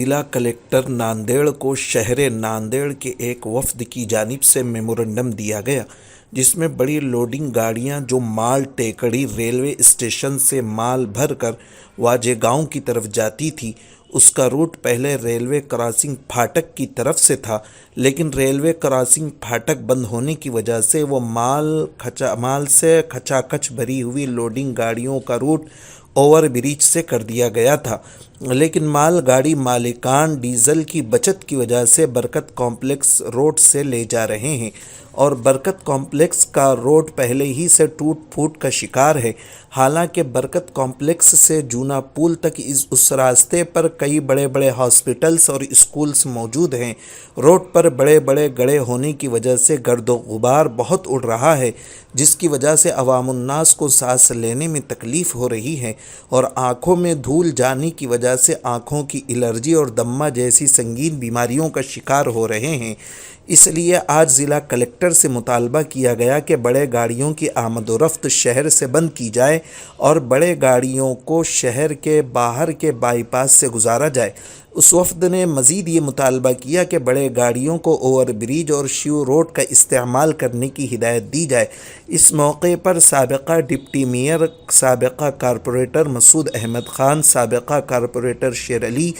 जिला कलेक्टर नांदेड़ को शहर नांदेड़ के एक वफ्द की जानिब से मेमोरेंडम दिया गया, जिसमें बड़ी लोडिंग गाड़ियां जो माल टेकड़ी रेलवे स्टेशन से माल भरकर वाजेगांव की तरफ जाती थी, उसका रूट पहले रेलवे क्रॉसिंग फाटक की तरफ से था, लेकिन रेलवे क्रॉसिंग फाटक बंद होने की वजह से वो माल से खचाखच भरी हुई लोडिंग गाड़ियों का रूट ओवर ब्रिज से कर दिया गया था। लेकिन मालगाड़ी मालिकान डीजल की बचत की वजह से बरकत कॉम्प्लेक्स रोड से ले जा रहे हैं और बरकत कॉम्प्लेक्स का रोड पहले ही से टूट फूट का शिकार है। हालांकि बरकत कॉम्प्लेक्स से जूना पुल तक उस रास्ते पर कई बड़े बड़े हॉस्पिटल्स और स्कूल्स मौजूद हैं। रोड पर बड़े बड़े गड्ढे होने की वजह से गर्दो गुबार बहुत उड़ रहा है, जिसकी वजह से अवामुन्नास को सांस लेने में तकलीफ़ हो रही है और आँखों में धूल जाने की वजह से आँखों की एलर्जी और दम्मा जैसी संगीन बीमारियों का शिकार हो रहे हैं। इसलिए आज ज़िला कलेक्टर से मुतालबा किया गया कि बड़े गाड़ियों की आमद-ओ-रफ्त शहर से बंद की जाए और बड़े गाड़ियों को शहर के बाहर के बाईपास से गुजारा जाए। उस वफ्द ने मज़ीद ये मुतालबा किया कि बड़े गाड़ियों को ओवर ब्रिज और शिव रोड का इस्तेमाल करने की हिदायत दी जाए। इस मौके पर साबिक़ा डिप्टी मेयर, साबिक़ा कारपोरेटर मसूद अहमद ख़ान, साबिक़ा कारपोरेटर शेर अली,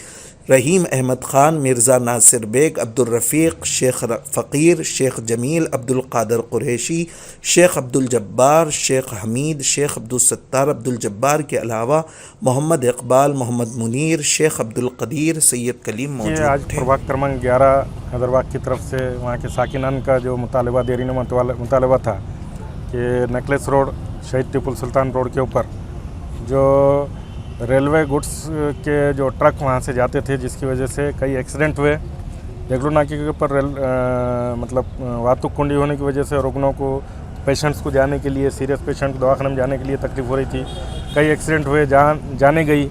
रहीम अहमद ख़ान, मिर्ज़ा नासिर बेग, अब्दुल रफ़ीक़, शेख फ़कीर, शेख जमील, अब्दुल क़ादिर क़ुरैशी, शेख अब्दुल जब्बार, शेख हमीद, शेख अब्दुल सत्तार अब्दुल जब्बार के अलावा मोहम्मद इकबाल, मोहम्मद मुनीर, शेख अब्दुल क़दीर, सैयद कलीम मौजूद थे। आज प्रभाग क्रमांक 11 हैदराबाद की तरफ से वहाँ के साकिनान का जो मुतालबा देरीन मुतालबा था कि नेकलेस रोड, शहीद टीपू सुल्तान रोड के ऊपर जो रेलवे गुड्स के जो ट्रक वहाँ से जाते थे, जिसकी वजह से कई एक्सीडेंट हुए। देगलू नाके के ऊपर वाहतुक कुंडी होने की वजह से रुग्णों को, पेशेंट्स को जाने के लिए, सीरियस पेशेंट को दवाखाने में जाने के लिए तकलीफ़ हो रही थी। कई एक्सीडेंट हुए, जाने गई,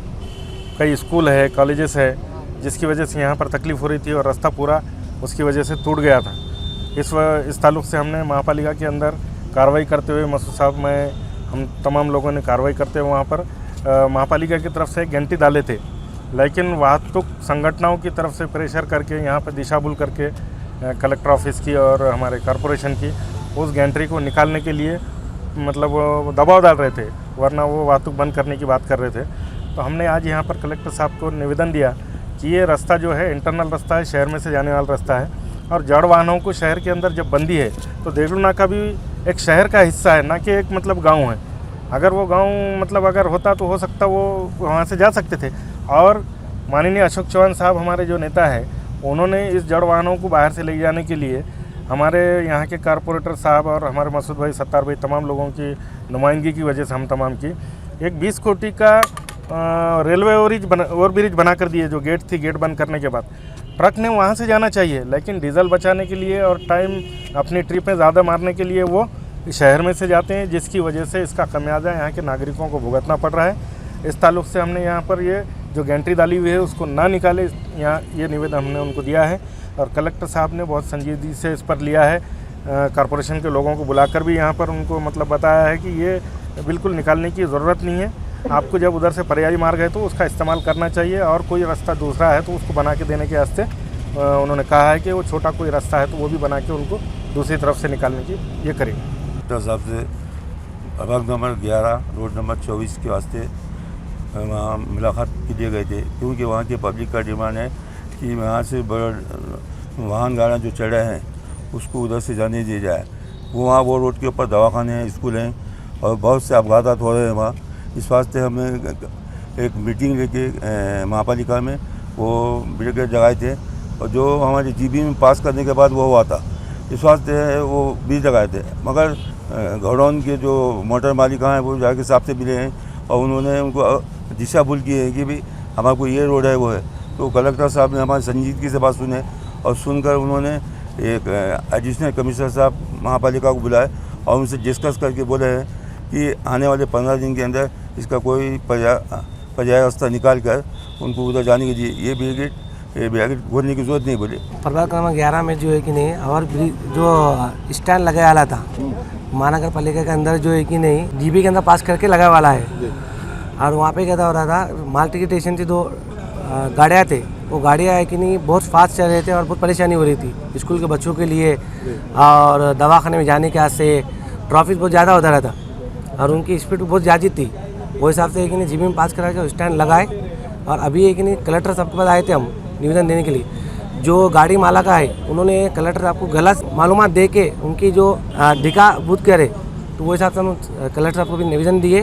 कई स्कूल है, कॉलेजेस है, जिसकी वजह से यहाँ पर तकलीफ़ हो रही थी और रास्ता पूरा उसकी वजह से टूट गया था। इस ताल्लुक़ से हमने महापालिका के अंदर कार्रवाई करते हुए, मसूद साहब, हम तमाम लोगों ने कार्रवाई करते हुए वहाँ पर महापालिका की तरफ से घंटी डाले थे, लेकिन वाहतुक संगठनों की तरफ से प्रेशर करके यहाँ पर दिशाभूल करके कलेक्टर ऑफिस की और हमारे कॉरपोरेशन की उस गैंट्री को निकालने के लिए मतलब दबाव डाल रहे थे, वरना वो वाहतुक बंद करने की बात कर रहे थे। तो हमने आज यहाँ पर कलेक्टर साहब को निवेदन दिया कि ये रास्ता जो है इंटरनल रास्ता है, शहर में से जाने वाला रास्ता है और जड़ वाहनों को शहर के अंदर जब बंदी है तो देगलू नाका भी एक शहर का हिस्सा है, ना कि एक गाँव है। अगर वो गांव अगर होता तो हो सकता वो वहाँ से जा सकते थे। और माननीय अशोक चौहान साहब, हमारे जो नेता हैं, उन्होंने इस जड़ वाहनों को बाहर से ले जाने के लिए हमारे यहाँ के कारपोरेटर साहब और हमारे मसूद भाई, सत्तार भाई, तमाम लोगों की नुमाइंदगी की वजह से हम तमाम की एक 20 कोटी का रेलवे ओवर ब्रिज बना कर दिए। जो गेट थी, गेट बंद करने के बाद ट्रक ने वहाँ से जाना चाहिए, लेकिन डीजल बचाने के लिए और टाइम अपनी ट्रिपें ज़्यादा मारने के लिए वो शहर में से जाते हैं, जिसकी वजह से इसका खमियाजा यहाँ के नागरिकों को भुगतना पड़ रहा है। इस ताल्लुक़ से हमने यहाँ पर ये जो गैंट्री डाली हुई है उसको ना निकाले, यहाँ ये निवेदन हमने उनको दिया है और कलेक्टर साहब ने बहुत संजीदगी से इस पर लिया है। कॉरपोरेशन के लोगों को बुलाकर भी यहाँ पर उनको बताया है कि ये बिल्कुल निकालने की ज़रूरत नहीं है। आपको जब उधर से पर्यायी मार्ग है तो उसका इस्तेमाल करना चाहिए और कोई रास्ता दूसरा है तो उसको बना के देने के वास्ते उन्होंने कहा है कि वो छोटा कोई रास्ता है तो वो भी बना के उनको दूसरी तरफ से निकालने की ये करेंगे। डॉक्टर साहब से प्रभाग नंबर 11 रोड नंबर 24 के वास्ते वहाँ मुलाकात के लिए गए थे, क्योंकि वहाँ के पब्लिक का डिमांड है कि वहाँ से बड़ा वाहन गाड़ियाँ जो चढ़े हैं उसको उधर से जाने दिया जाए। वो रोड के ऊपर दवाखाने हैं, स्कूल हैं और बहुत से अपघात हो रहे हैं वहाँ। इस वास्ते हमने एक मीटिंग लेके महापालिका में वो ब्रिगेड जगाए थे और जो हमारे जीबी में पास करने के बाद वो हुआ था, इस वास्ते वो बीज लगाए थे। मगर घड़ौन के जो मोटर मालिका हैं वो जाके साहब से मिले हैं और उन्होंने उनको दिशा भूल की है कि भाई हमारे को ये रोड है वो है। तो कलेक्टर साहब ने हमारी संजीदगी से बात सुने और सुनकर उन्होंने एक एडिशनल कमिश्नर साहब महापालिका को बुलाए और उनसे डिस्कस करके बोले हैं कि आने वाले 15 दिन के अंदर इसका कोई पर्याय रास्ता निकाल कर उनको उधर जाने के लिए ये ब्रिगेड खोलने की जरूरत नहीं बोले। प्रभाग क्रमांक 11 में जो है कि नहीं और जो स्टैंड लगाया वाला था महानगर पालिका के अंदर जो है कि नहीं जीबी के अंदर पास करके लगा वाला है और वहाँ पे क्या हो रहा था, माल टिकट स्टेशन से 2 गाड़ियाँ थे, वो गाड़ियाँ है कि नहीं बहुत फास्ट चल रहे थे और बहुत परेशानी हो रही थी स्कूल के बच्चों के लिए और दवाखाने में जाने के वास्ते। ट्रैफिक बहुत ज़्यादा होता रहता और उनकी स्पीड बहुत ज़्यादा थी। वो हिसाब से है कि नहीं जीबी में पास करा के स्टैंड लगाए और अभी है कि नहीं कलेक्टर साहब के पास आए थे हम निवेदन देने के लिए। जो गाड़ी माला का है उन्होंने कलेक्टर आपको गलत मालूमात दे के उनकी जो ढिका बूथ करे, तो वो हिसाब से हम कलेक्टर साहब को भी निवेदन दिए